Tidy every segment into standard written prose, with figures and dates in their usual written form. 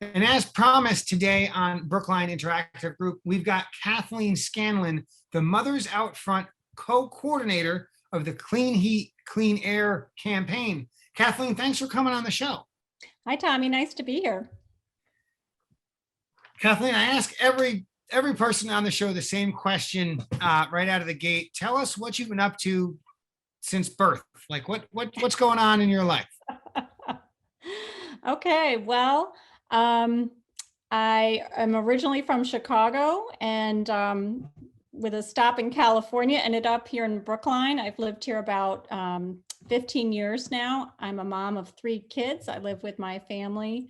And as promised today on Brookline Interactive Group, we've got Kathleen Scanlon, the Mothers Out Front co-coordinator of the Clean Heat, Clean Air campaign. Kathleen, thanks for coming on the show. Hi, Tommy. Nice to be here. Kathleen, I ask every person on the show the same question right out of the gate. Tell us what you've been up to since birth. Like what's going on in your life? Okay, well, I am originally from Chicago and with a stop in California, ended up here in Brookline. I've lived here about 15 years now. I'm a mom of 3 kids. I live with my family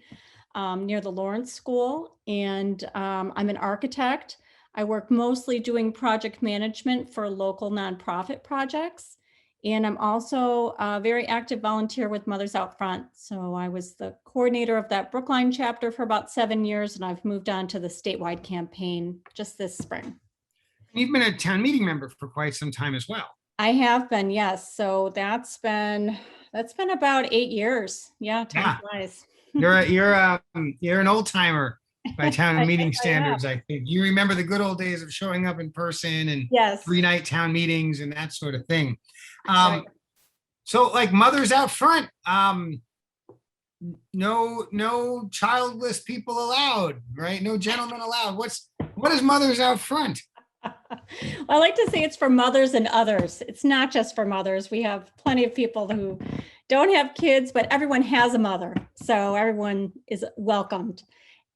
near the Lawrence School, and I'm an architect. I work mostly doing project management for local nonprofit projects. And I'm also a very active volunteer with Mothers Out Front. So I was the coordinator of that Brookline chapter for about 7 years, and I've moved on to the statewide campaign just this spring. You've been a town meeting member for quite some time as well. I have been, yes. So that's been about 8 years. Yeah, time flies. You're an old timer by town meeting standards. I think you remember the good old days of showing up in person and yes, 3-night town meetings and that sort of thing. Right. So like Mothers Out Front, no childless people allowed, right? No gentlemen allowed. What is Mothers Out Front? Well, I like to say it's for mothers and others. It's not just for mothers. We have plenty of people who don't have kids, but everyone has a mother. So everyone is welcomed.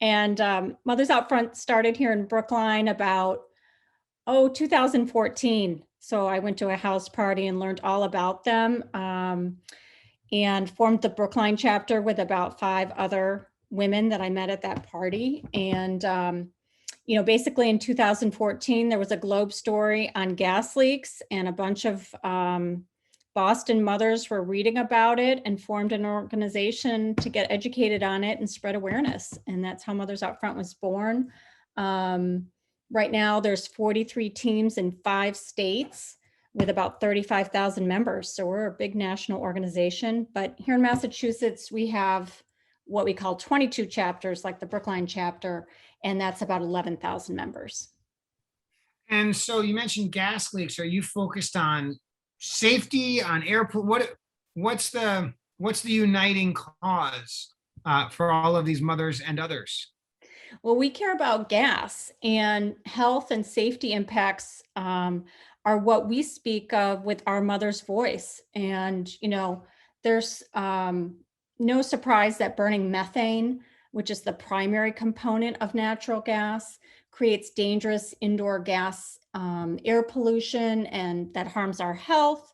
And Mothers Out Front started here in Brookline about, 2014. So I went to a house party and learned all about them and formed the Brookline chapter with about 5 other women that I met at that party. And basically in 2014, there was a Globe story on gas leaks, and a bunch of Boston mothers were reading about it and formed an organization to get educated on it and spread awareness. And that's how Mothers Out Front was born. Right now, there's 43 teams in 5 states with about 35,000 members. So we're a big national organization. But here in Massachusetts, we have what we call 22 chapters, like the Brookline chapter, and that's about 11,000 members. And so you mentioned gas leaks. Are you focused on safety, on air? What's the uniting cause for all of these mothers and others? Well, we care about gas, and health and safety impacts are what we speak of with our mother's voice. And, there's no surprise that burning methane, which is the primary component of natural gas, creates dangerous indoor gas air pollution, and that harms our health.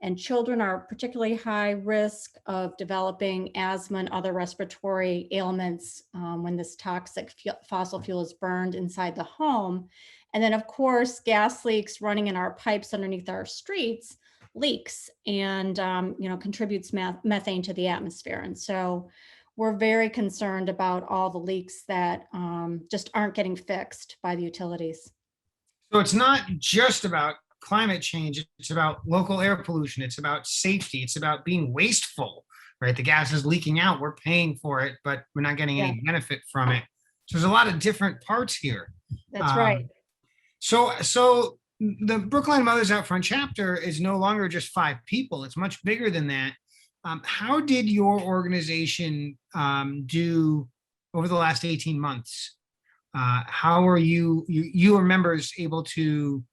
And children are particularly high risk of developing asthma and other respiratory ailments when this toxic fossil fuel is burned inside the home. And then, of course, gas leaks running in our pipes underneath our streets leaks and contributes methane to the atmosphere. And so we're very concerned about all the leaks that just aren't getting fixed by the utilities. So it's not just about climate change, it's about local air pollution, it's about safety, it's about being wasteful, right? The gas is leaking out, we're paying for it, but we're not getting any benefit from it. So there's a lot of different parts here. That's right. So the Brookline Mothers Out Front chapter is no longer just 5 people, it's much bigger than that. How did your organization do over the last 18 months? How are your members able to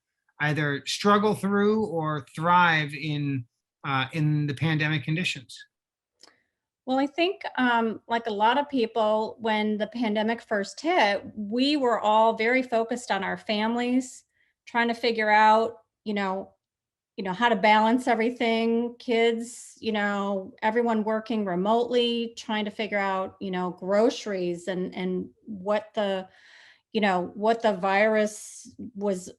either struggle through or thrive in the pandemic conditions? Well, I think like a lot of people, when the pandemic first hit, we were all very focused on our families, trying to figure out, how to balance everything, kids, everyone working remotely, trying to figure out, groceries and what the virus was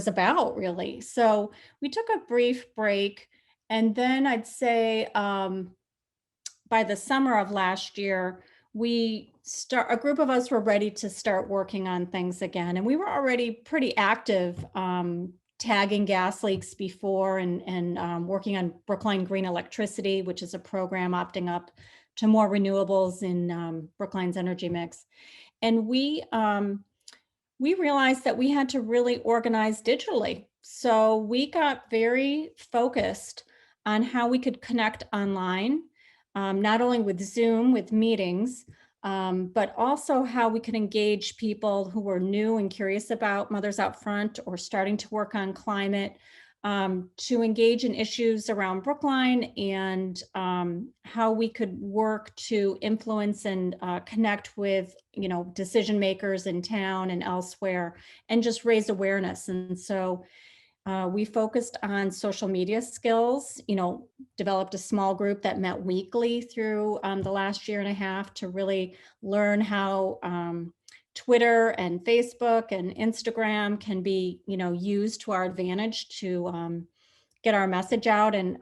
about, really. So we took a brief break, and then I'd say by the summer of last year, a group of us were ready to start working on things again. And we were already pretty active tagging gas leaks before and working on Brookline Green Electricity, which is a program opting up to more renewables in Brookline's energy mix. And we realized that we had to really organize digitally. So we got very focused on how we could connect online, not only with Zoom, with meetings, but also how we could engage people who were new and curious about Mothers Out Front or starting to work on climate, to engage in issues around Brookline, and how we could work to influence and connect with, decision makers in town and elsewhere, and just raise awareness. And so we focused on social media skills, developed a small group that met weekly through the last year and a half to really learn how Twitter and Facebook and Instagram can be, used to our advantage to get our message out. And,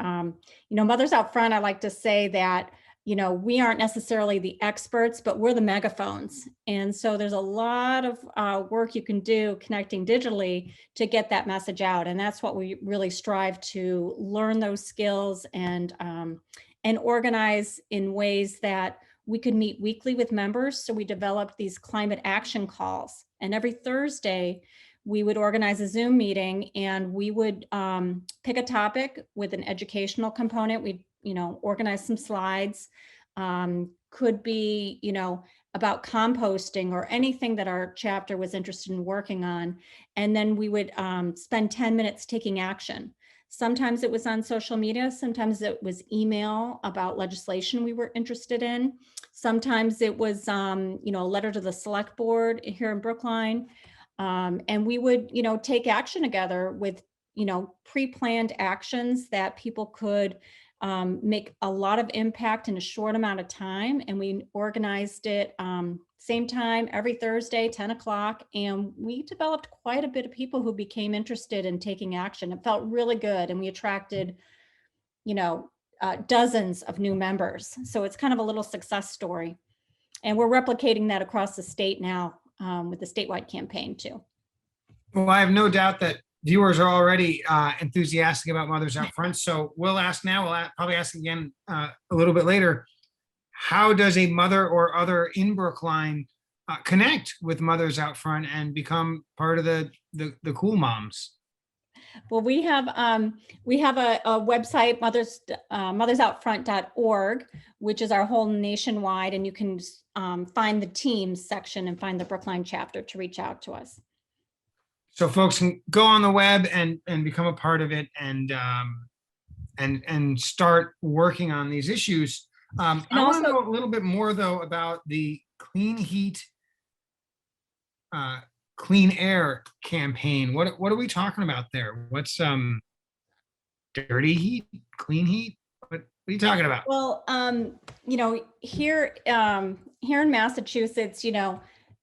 Mothers Out Front, I like to say that, we aren't necessarily the experts, but we're the megaphones. And so there's a lot of work you can do connecting digitally to get that message out. And that's what we really strive to learn, those skills, and organize in ways that we could meet weekly with members. So we developed these climate action calls, and every Thursday we would organize a Zoom meeting, and we would pick a topic with an educational component. We'd, organize some slides, could be, about composting or anything that our chapter was interested in working on. And then we would spend 10 minutes taking action. Sometimes it was on social media. Sometimes it was email about legislation we were interested in. Sometimes it was, a letter to the select board here in Brookline. And we would, take action together with, pre-planned actions that people could make a lot of impact in a short amount of time. And we organized it same time every Thursday, 10 o'clock. And we developed quite a bit of people who became interested in taking action. It felt really good. And we attracted, dozens of new members. So it's kind of a little success story. And we're replicating that across the state now with the statewide campaign too. Well, I have no doubt that viewers are already enthusiastic about Mothers Out Front. So we'll ask now, probably ask again a little bit later. How does a mother or other in Brookline connect with Mothers Out Front and become part of the cool moms? Well, we have a website, mothersoutfront.org, which is our whole nationwide, and you can find the teams section and find the Brookline chapter to reach out to us. So folks can go on the web and become a part of it and start working on these issues. I want to know a little bit more though about the Clean Heat, Clean Air campaign. What are we talking about there? What's dirty heat, clean heat? What are you talking about? Well, here in Massachusetts,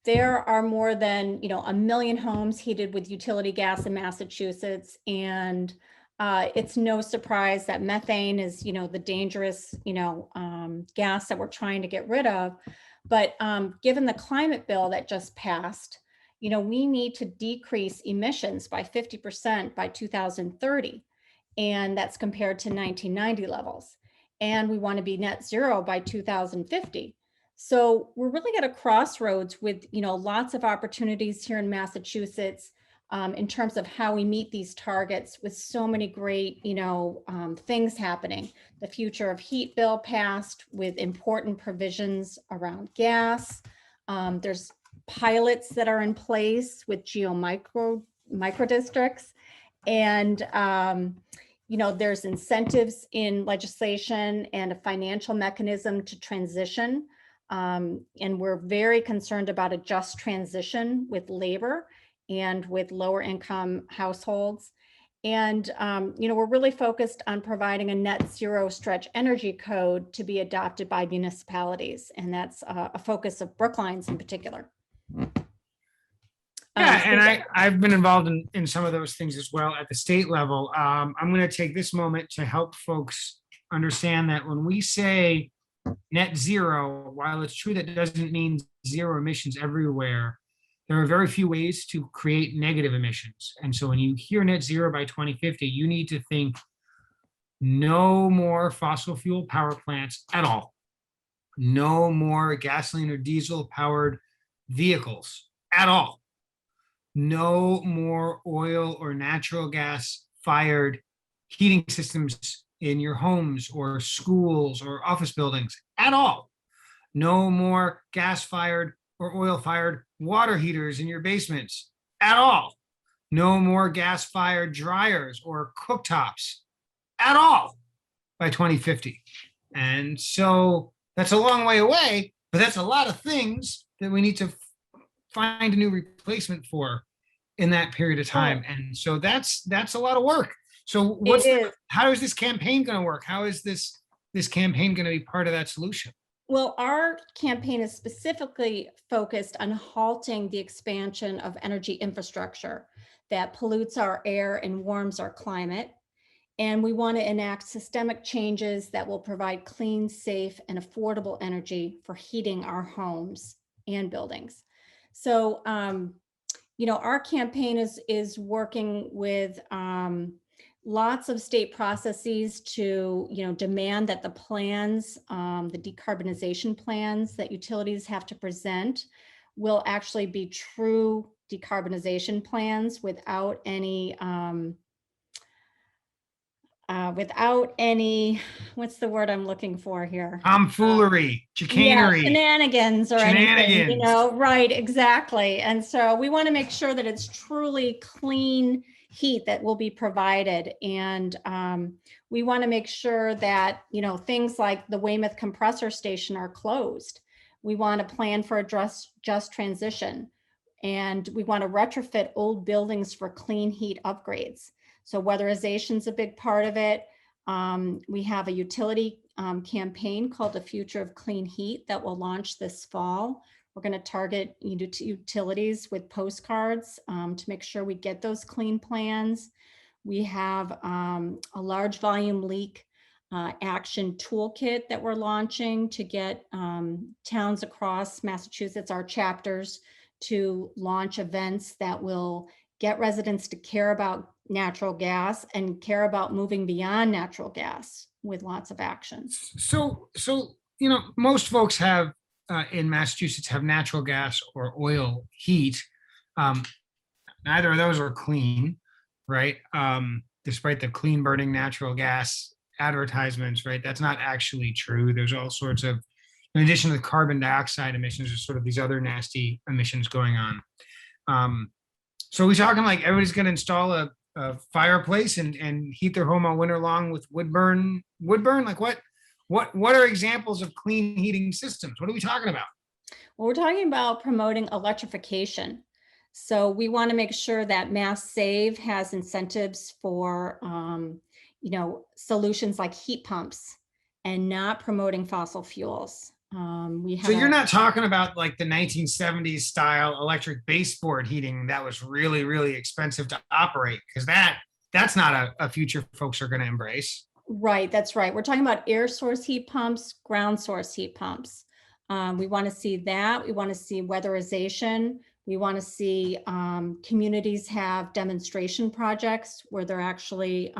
there are more than, 1 million homes heated with utility gas in Massachusetts. And it's no surprise that methane is, the dangerous, gas that we're trying to get rid of. But given the climate bill that just passed, we need to decrease emissions by 50% by 2030. And that's compared to 1990 levels. And we want to be net zero by 2050. So we're really at a crossroads with, lots of opportunities here in Massachusetts in terms of how we meet these targets, with so many great, things happening. The future of heat bill passed with important provisions around gas. There's pilots that are in place with micro districts, and there's incentives in legislation and a financial mechanism to transition. And we're very concerned about a just transition with labor and with lower income households. And, we're really focused on providing a net zero stretch energy code to be adopted by municipalities. And that's a focus of Brookline's in particular. Yeah, and I've been involved in some of those things as well at the state level. I'm going to take this moment to help folks understand that when we say net zero, while it's true that doesn't mean zero emissions everywhere, there are very few ways to create negative emissions. And so when you hear net zero by 2050, you need to think no more fossil fuel power plants at all. No more gasoline or diesel powered vehicles at all. No more oil or natural gas fired heating systems in your homes or schools or office buildings at all. No more gas fired or oil fired water heaters in your basements at all. No more gas fired dryers or cooktops at all by 2050. And so that's a long way away, but that's a lot of things that we need to find a new replacement for in that period of time. And so that's a lot of work. So how is this campaign going to work? How is this campaign going to be part of that solution? Well, our campaign is specifically focused on halting the expansion of energy infrastructure that pollutes our air and warms our climate. And we want to enact systemic changes that will provide clean, safe, and affordable energy for heating our homes and buildings. So, our campaign is working with lots of state processes to, demand that the plans, the decarbonization plans that utilities have to present will actually be true decarbonization plans without any, what's the word I'm looking for here? Tomfoolery, chicanery. Yeah, shenanigans or anything, Shenanigans. right, exactly. And so we want to make sure that it's truly clean heat that will be provided. And we want to make sure that, things like the Weymouth compressor station are closed. We want to plan for a just transition. And we want to retrofit old buildings for clean heat upgrades. So weatherization is a big part of it. We have a utility campaign called The Future of Clean Heat that will launch this fall. We're going to target utilities with postcards to make sure we get those clean plans. We have a large volume leak action toolkit that we're launching to get towns across Massachusetts, our chapters, to launch events that will get residents to care about natural gas and care about moving beyond natural gas with lots of actions. So most folks have in Massachusetts have natural gas or oil heat. Neither of those are clean, right? Despite the clean burning natural gas advertisements, right? That's not actually true. There's all sorts of, in addition to the carbon dioxide emissions, there's sort of these other nasty emissions going on. So we're talking like everybody's going to install a fireplace and heat their home all winter long with wood burn. Like what are examples of clean heating systems? What are we talking about? Well, we're talking about promoting electrification. So we want to make sure that Mass Save has incentives for, solutions like heat pumps and not promoting fossil fuels. So you're not talking about like the 1970s style electric baseboard heating that was really, really expensive to operate, because that's not a future folks are going to embrace. Right, that's right. We're talking about air source heat pumps, ground source heat pumps. We want to see that. We want to see weatherization. We want to see communities have demonstration projects where they're actually,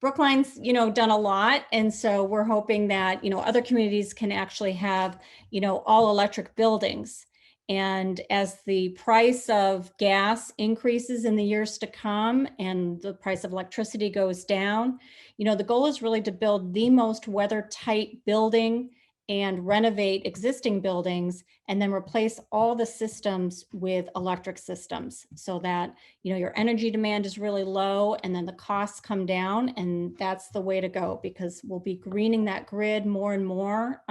Brookline's, done a lot. And so we're hoping that, other communities can actually have, all electric buildings. And as the price of gas increases in the years to come and the price of electricity goes down, the goal is really to build the most weather tight building and renovate existing buildings and then replace all the systems with electric systems so that, your energy demand is really low and then the costs come down. And that's the way to go, because we'll be greening that grid more and more.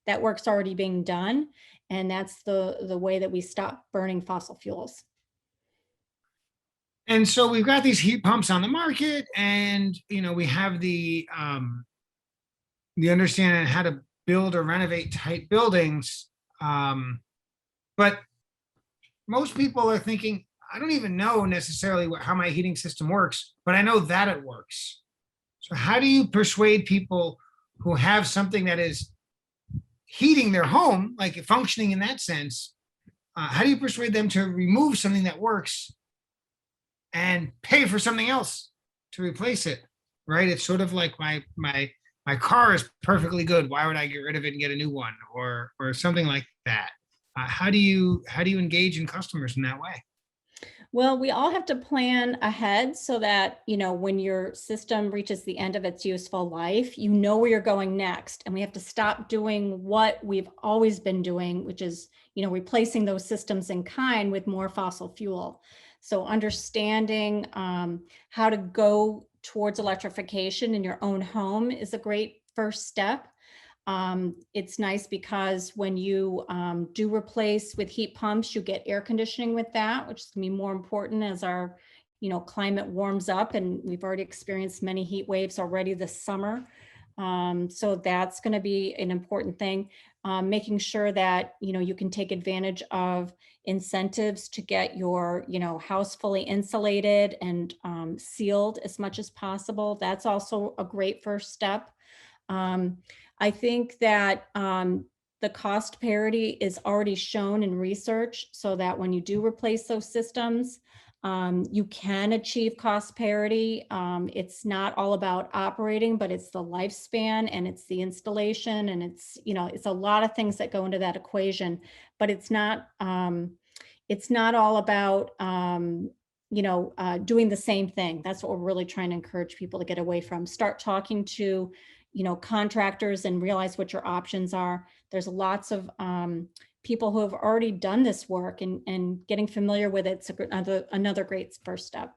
That work's already being done. And that's the way that we stop burning fossil fuels. And so we've got these heat pumps on the market, and we have the understanding how to build or renovate tight buildings. But most people are thinking, I don't even know necessarily how my heating system works, but I know that it works. So how do you persuade people who have something that is heating their home, like functioning in that sense? How do you persuade them to remove something that works and pay for something else to replace it? Right? It's sort of like my my car is perfectly good. Why would I get rid of it and get a new one, or something like that? How do you engage in customers in that way? Well, we all have to plan ahead so that, when your system reaches the end of its useful life, you know where you're going next. And we have to stop doing what we've always been doing, which is, replacing those systems in kind with more fossil fuel. So understanding how to go towards electrification in your own home is a great first step. It's nice because when you do replace with heat pumps, you get air conditioning with that, which is gonna be more important as our, climate warms up, and we've already experienced many heat waves already this summer. So that's gonna be an important thing. Making sure that, you can take advantage of incentives to get your, house fully insulated and sealed as much as possible. That's also a great first step. Um, I think that the cost parity is already shown in research so that when you do replace those systems, you can achieve cost parity. It's not all about operating, but it's the lifespan and it's the installation and it's a lot of things that go into that equation, but it's not all about, doing the same thing. That's what we're really trying to encourage people to get away from. Start talking to, contractors and realize what your options are. There's lots of people who have already done this work, and getting familiar with it's another great first step.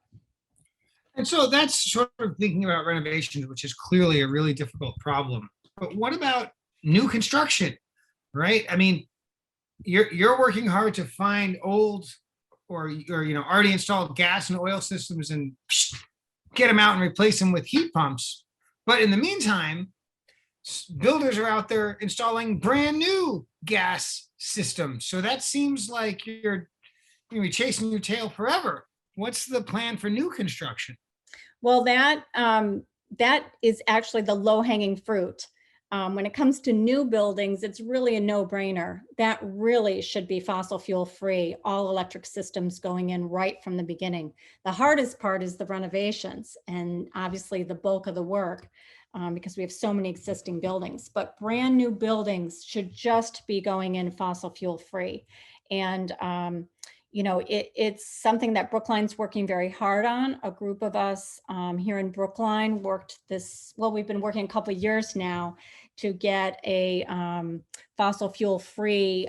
And so that's sort of thinking about renovations, which is clearly a really difficult problem. But what about new construction, right? I mean, you're working hard to find old or already installed gas and oil systems and get them out and replace them with heat pumps. But in the meantime, builders are out there installing brand new gas systems. So that seems like you're going to be chasing your tail forever. What's the plan for new construction? Well, that is actually the low hanging fruit. When it comes to new buildings, it's really a no brainer. That really should be fossil fuel free, all electric systems going in right from the beginning. The hardest part is the renovations and obviously the bulk of the work, because we have so many existing buildings, but brand new buildings should just be going in fossil fuel free. And it's something that Brookline's working very hard on. A group of us here in Brookline we've been working a couple of years now to get a fossil fuel free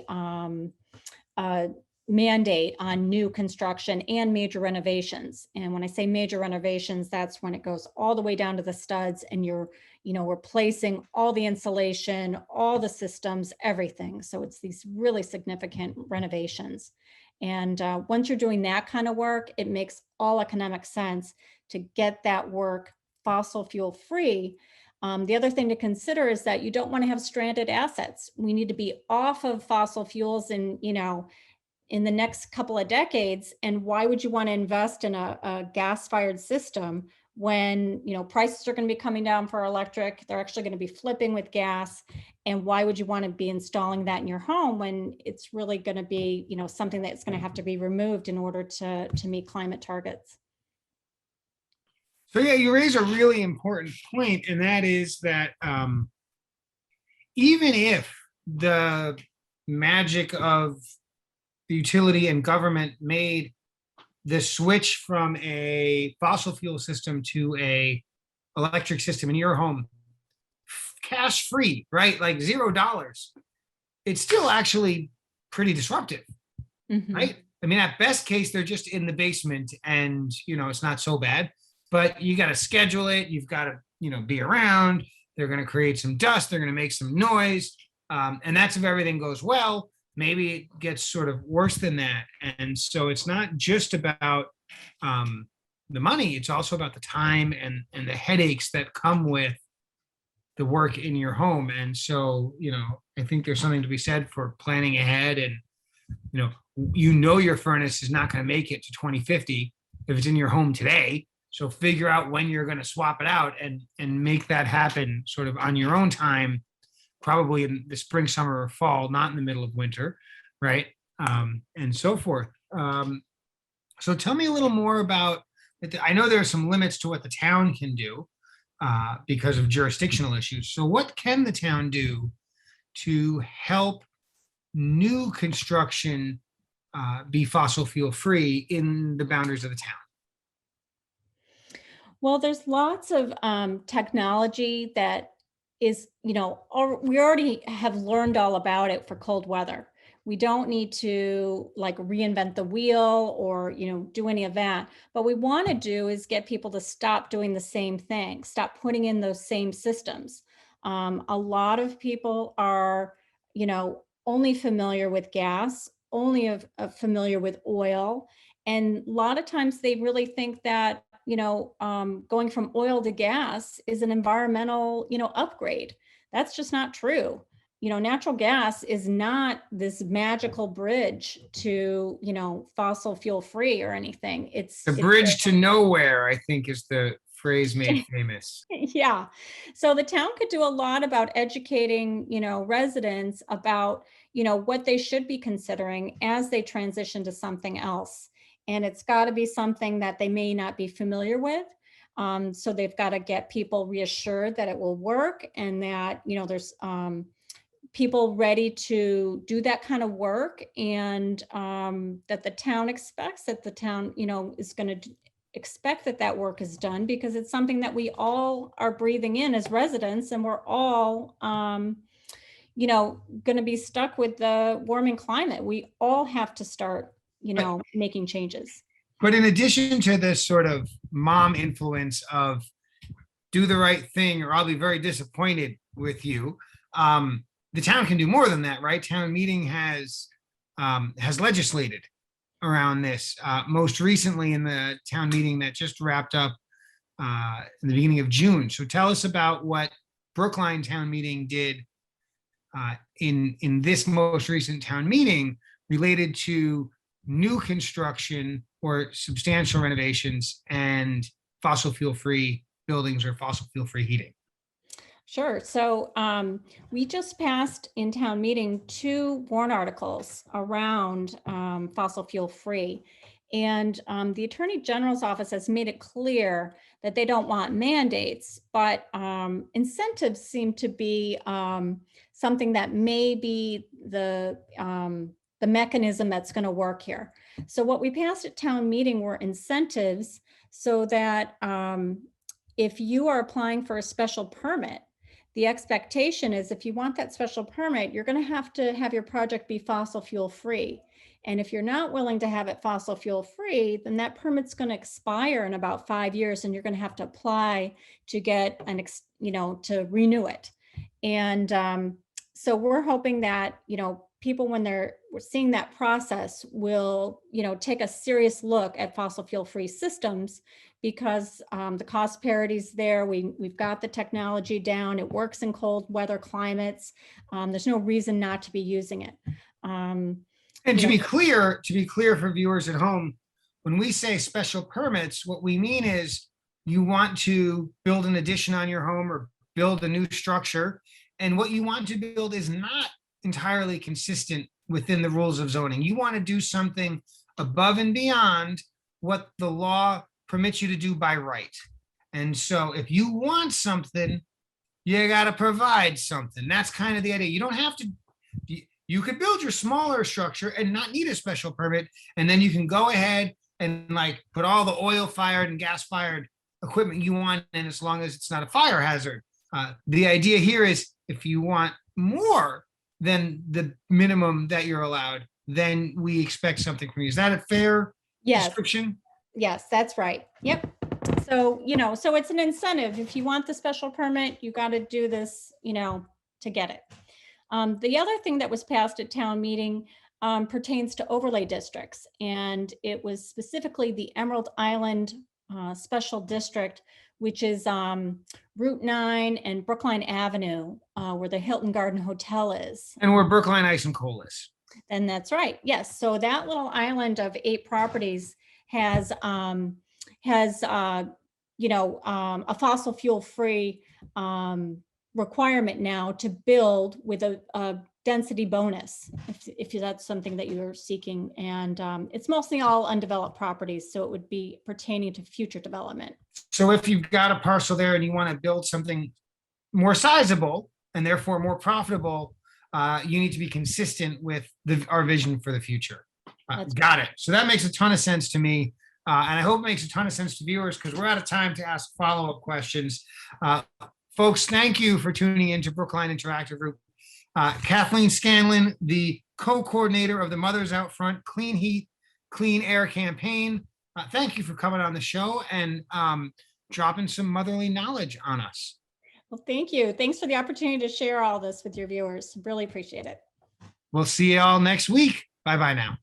mandate on new construction and major renovations. And when I say major renovations, that's when it goes all the way down to the studs and you're, replacing all the insulation, all the systems, everything. So it's these really significant renovations. And once you're doing that kind of work, it makes all economic sense to get that work fossil fuel free. The other thing to consider is that you don't want to have stranded assets. We need to be off of fossil fuels and, in the next couple of decades. And why would you want to invest in a gas-fired system when prices are going to be coming down for electric? They're actually going to be flipping with gas. And why would you want to be installing that in your home when it's really going to be something that's going to have to be removed in order to meet climate targets? So yeah, you raise a really important point, and that is that even if the magic of the utility and government made the switch from a fossil fuel system to a electric system in your home cash free, right? Like $0. It's still actually pretty disruptive, right? I mean, at best case, they're just in the basement and, it's not so bad, but you got to schedule it. You've got to, be around. They're going to create some dust. They're going to make some noise. And that's if everything goes well. Maybe it gets sort of worse than that. And so it's not just about the money. It's also about the time and the headaches that come with the work in your home. And so, I think there's something to be said for planning ahead and, your furnace is not going to make it to 2050 if it's in your home today. So figure out when you're going to swap it out and make that happen sort of on your own time, probably in the spring, summer, or fall, not in the middle of winter, right? And so forth. So tell me a little more about, I know there are some limits to what the town can do, because of jurisdictional issues. So what can the town do to help new construction be fossil fuel free in the boundaries of the town? Well, there's lots of technology that is, we already have learned all about it for cold weather. We don't need to like reinvent the wheel or, do any of that. What we want to do is get people to stop doing the same thing, stop putting in those same systems. A lot of people are, only familiar with gas, only familiar with oil. And a lot of times they really think that going from oil to gas is an environmental, upgrade. That's just not true. Natural gas is not this magical bridge to, fossil fuel free or anything. The bridge to nowhere, I think, is the phrase made famous. Yeah. So the town could do a lot about educating, residents about, what they should be considering as they transition to something else. And it's got to be something that they may not be familiar with. So they've got to get people reassured that it will work and that, there's people ready to do that kind of work, and that the town expects that the town, is going to expect that that work is done, because it's something that we all are breathing in as residents, and we're all going to be stuck with the warming climate. We all have to start, making changes. But in addition to this sort of mom influence of do the right thing or I'll be very disappointed with you, the town can do more than that, right? Town meeting has legislated around this. Most recently in the town meeting that just wrapped up in the beginning of June. So tell us about what Brookline town meeting did in this most recent town meeting related to new construction or substantial renovations and fossil fuel free buildings or fossil fuel free heating. Sure. So we just passed in town meeting 2 warrant articles around fossil fuel free. And the Attorney General's office has made it clear that they don't want mandates, but incentives seem to be something that may be the mechanism that's going to work here. So what we passed at town meeting were incentives so that if you are applying for a special permit, the expectation is if you want that special permit, you're going to have your project be fossil fuel free. And if you're not willing to have it fossil fuel free, then that permit's going to expire in about 5 years, and you're going to have to apply to get to renew it. And so we're hoping that, people, when we're seeing that process, will, take a serious look at fossil fuel free systems, because the cost parity is there. We've got the technology down. It works in cold weather climates. There's no reason not to be using it. And to be clear for viewers at home, when we say special permits, what we mean is you want to build an addition on your home or build a new structure, and what you want to build is not entirely consistent within the rules of zoning. You want to do something above and beyond what the law permits you to do by right. And so if you want something, you got to provide something. That's kind of the idea. You don't have to, you could build your smaller structure and not need a special permit. And then you can go ahead and like put all the oil fired and gas fired equipment you want in, as long as it's not a fire hazard. The idea here is if you want more than the minimum that you're allowed, then we expect something from you. Is that a fair description? Yes, that's right. Yep. So, so it's an incentive. If you want the special permit, you got to do this, to get it. The other thing that was passed at town meeting pertains to overlay districts. And it was specifically the Emerald Island Special District, which is Route 9 and Brookline Avenue, where the Hilton Garden Hotel is. And where Brookline Ice and Coal is. And that's right. Yes. So that little island of 8 properties has a fossil fuel free requirement now to build with a density bonus, if that's something that you're seeking. And it's mostly all undeveloped properties, so it would be pertaining to future development. So if you've got a parcel there and you want to build something more sizable and therefore more profitable, you need to be consistent with our vision for the future. Got it. So that makes a ton of sense to me. And I hope it makes a ton of sense to viewers, because we're out of time to ask follow-up questions. Folks, thank you for tuning in to Brookline Interactive Group. Kathleen Scanlon, the co-coordinator of the Mothers Out Front Clean Heat, Clean Air campaign. Thank you for coming on the show and dropping some motherly knowledge on us. Well, thank you. Thanks for the opportunity to share all this with your viewers. Really appreciate it. We'll see you all next week. Bye-bye now.